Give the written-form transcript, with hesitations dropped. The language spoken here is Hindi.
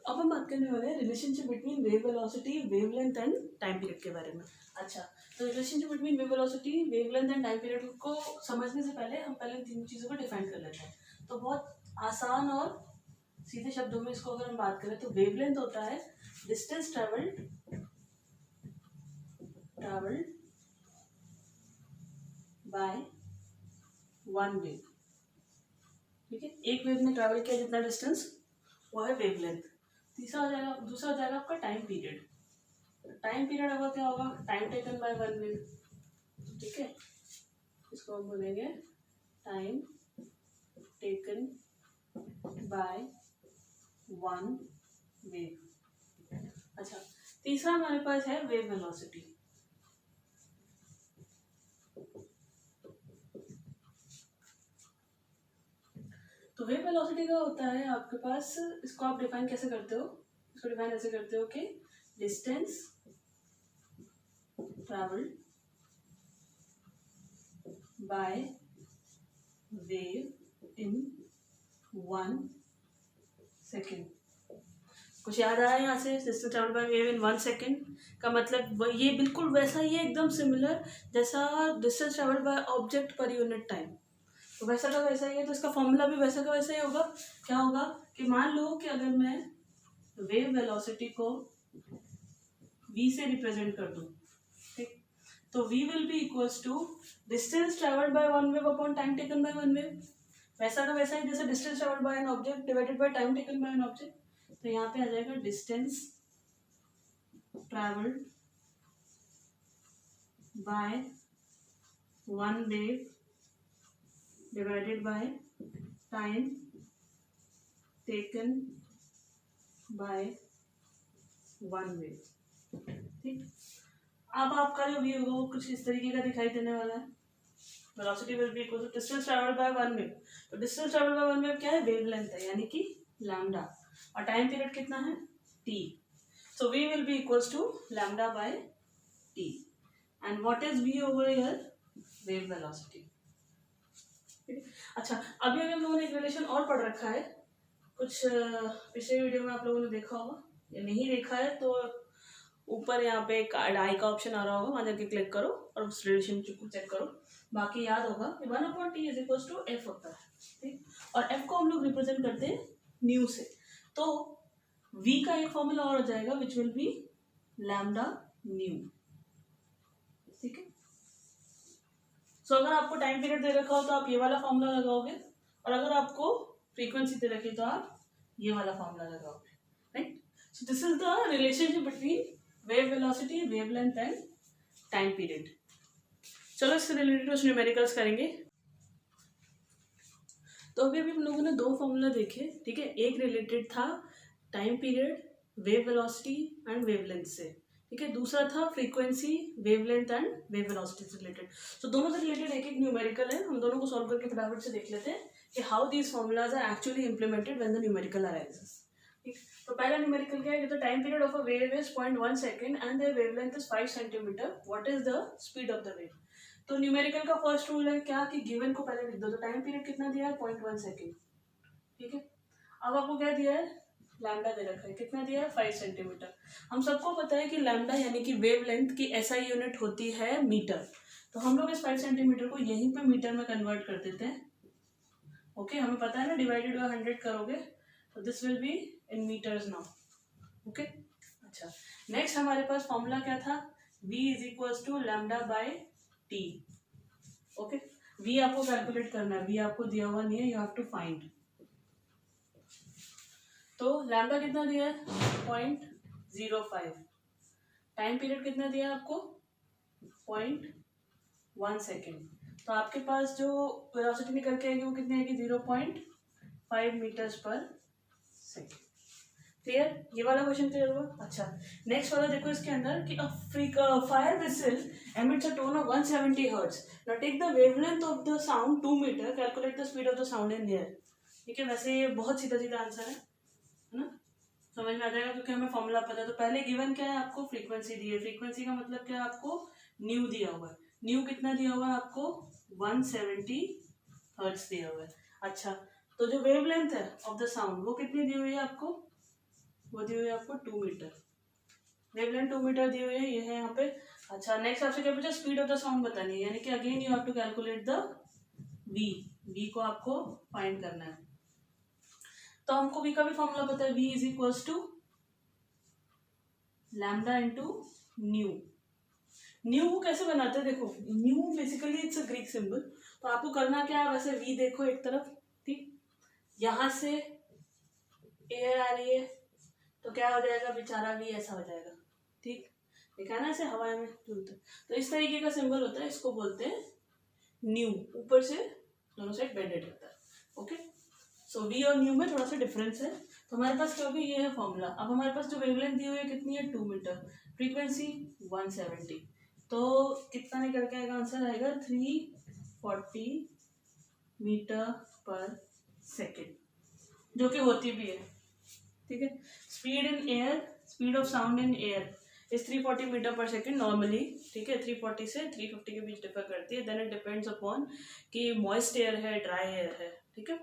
अब हम बात करने वाले हैं relationship between wave velocity, wavelength and time period के बारे में। अच्छा, तो relationship between wave velocity, wavelength and time period को समझने से पहले हम पहले तीन चीज़ों को डिफाइन कर लेते हैं। तो बहुत आसान और सीधे शब्दों में इसको अगर हम बात करें तो वेवलेंथ होता है distance travelled by one wave. ठीक है, एक वेव ने ट्रैवल किया जितना डिस्टेंस वो है वेवलेंथ। दूसरा हो जाएगा आपका टाइम पीरियड। टाइम पीरियड होगा क्या होगा, time taken by one wave. ठीक है, इसको हम बोलेंगे time taken by one wave. अच्छा, तीसरा हमारे पास है वेव वेलोसिटी। तो वेव वेलोसिटी का होता है आपके पास, इसको आप डिफाइन कैसे करते हो, इसको डिफाइन ऐसे करते हो कि distance travelled by wave in 1 second. कुछ याद आया यहाँ से? Distance travelled by wave in 1 second का मतलब ये बिल्कुल वैसा ही है, एकदम सिमिलर जैसा distance travelled by object per unit time. तो वैसा का वैसा ही है, तो इसका फॉर्मूला भी वैसा का वैसा ही होगा। क्या होगा कि मान लो कि अगर मैं वेव वेलोसिटी को v से रिप्रेजेंट कर दूं, ठीक, तो v will be equals to distance travelled by one wave upon time taken by one wave. वैसा का वैसा ही जैसे distance travelled by an object divided by time taken by an object. तो यहाँ पे आ जाएगा distance travelled by one wave divided by time taken by one wave। ठीक, अब आपका जो v होगा वो कुछ इस तरीके का दिखाई देने वाला है। Velocity will be equal to distance travelled by one wave. तो distance travelled by one wave क्या है, वेवलेंथ है, यानी कि लैम्डा, और टाइम पीरियड कितना है, t। So v will be equals to lambda by t। And what is v over here, wave velocity. अच्छा, अभी हम लोगों ने एक रिलेशन और पढ़ रखा है, कुछ पिछले वीडियो में आप लोगों ने देखा होगा, या नहीं देखा है तो ऊपर यहाँ पे एक डाई का ऑप्शन आ रहा होगा, वहां जाके क्लिक करो और उस रिलेशन को चेक करो। बाकी याद होगा कि 1/t is equal to f होता है, ठीक, और f को हम लोग रिप्रेजेंट करते हैं न्यू से। तो v का एक फॉर्मूला और हो जाएगा which will be lambda new. ठीक है, सो अगर आपको टाइम पीरियड दे रखा हो तो आप ये वाला फॉर्मूला लगाओगे, और अगर आपको फ्रीक्वेंसी दे रखी तो आप ये वाला फॉर्मूला लगाओगे, right. So this is the relationship between wave velocity, wavelength and time period. चलो इससे रिलेटेड कुछ न्यूमेरिकल्स करेंगे। तो अभी हम लोगों ने दो फॉर्मूला देखे, ठीक है, एक रिलेटेड था time period, wave velocity and wavelength से, ठीक है, दूसरा था frequency, wavelength and wave velocity से रिलेटेड। तो दोनों से रिलेटेड एक एक न्यूमेरिकल है, हम दोनों को सॉल्व करके फटाफट से देख लेते हैं कि how these formulas are actually implemented when the numerical arises. ठीक, तो पहला न्यूमेरिकल क्या है, the time period of a wave is 0.1 second and the wavelength is 5 centimetre, what is the speed of the wave. तो न्यूमेरिकल का फर्स्ट रूल है क्या कि गिवन को पहले लिख दो। तो टाइम पीरियड कितना दिया है, 0.1 सेकेंड, ठीक है। अब आपको क्या दिया है, लैम्डा दे रखा है, कितना दिया है, 5 सेंटीमीटर। हम सबको पता है कि लैम्डा यानी कि वेवलेंथ की एसआई यूनिट होती है मीटर, तो हम लोग इस 5 सेंटीमीटर को यहीं पे मीटर में कन्वर्ट कर देते हैं। ओके, हमें पता है ना, डिवाइडेड बाय 100 करोगे तो this will be in metres now. Okay, अच्छा, नेक्स्ट हमारे पास फॉर्मूला क्या था, v is equals to lambda by t. Okay, v आपको कैलकुलेट करना है, v आपको दिया हुआ नहीं है, यू हैव टू फाइंड। तो लैम्डा कितना दिया है, 0.05। टाइम पीरियड कितना दिया है आपको, 0.1 सेकेंड। तो आपके पास जो वेलोसिटी निकल के आएगी वो कितनी आएगी, 0.5 मीटर्स पर सेकेंड। क्लियर, ये वाला क्वेश्चन क्लियर हुआ। अच्छा, नेक्स्ट वाला देखो, इसके अंदर कि fire whistle emits a tone of 170 hertz. Now take the wavelength of the sound 2 meter, calculate the speed of the sound in the air. ठीक है, वैसे ये बहुत सीधा सीधा आंसर है ना, समझ में आ जाएगा क्योंकि हमें फॉर्मूला पता है। तो पहले गिवन क्या है, आपको फ्रीक्वेंसी दी है, फ्रीक्वेंसी का मतलब क्या है, आपको न्यू दिया हुआ है, न्यू कितना दिया हुआ है आपको, 170 हर्ट्ज दिया हुआ है। अच्छा, तो जो वेवलेंथ है ऑफ द साउंड वो कितनी दी हुई है आपको, वो दी हुई है आपको 2 मीटर, वेवलेंथ 2 मीटर दी हुई है, ये है यहाँ पे। अच्छा नेक्स्ट आपसे क्या पूछा, स्पीड ऑफ द साउंड बतानी है, यानी कि again you have to calculate the v को आपको फाइंड करना है। तो हमको वी का भी फॉर्मूला पता है, v is equals to lambda into nu. Nu को कैसे बनाते हैं, देखो nu basically it's a Greek symbol. तो आपको करना क्या है, वैसे वी देखो एक तरफ, ठीक, यहां से एयर आ रही है तो क्या हो जाएगा बेचारा, वी ऐसा हो जाएगा, ठीक, देखा ना ऐसे हवा में झूलते, तो इस तरीके का सिंबल होता है, इसको बोलते हैं न्यू, ऊपर से दोनों साइड बेंडेड रहता है। ओके, सो वी और न्यू में थोड़ा सा डिफरेंस है। तो हमारे पास क्या होगी, ये है फॉर्मूला। अब हमारे पास जो वेवलेंथ दी हुई है कितनी है, 2 मीटर, फ्रीक्वेंसी 170, तो कितना निकल के आएगा, आंसर आएगा 340 मीटर पर सेकेंड, जो कि होती भी है, ठीक है। Speed in air, speed of sound in air is 340 metre per second normally, ठीक है। 340 से 350 के बीच डिफर करती है, देन इट डिपेंड्स अपॉन कि मॉइस्ट एयर है ड्राई एयर है, ठीक है।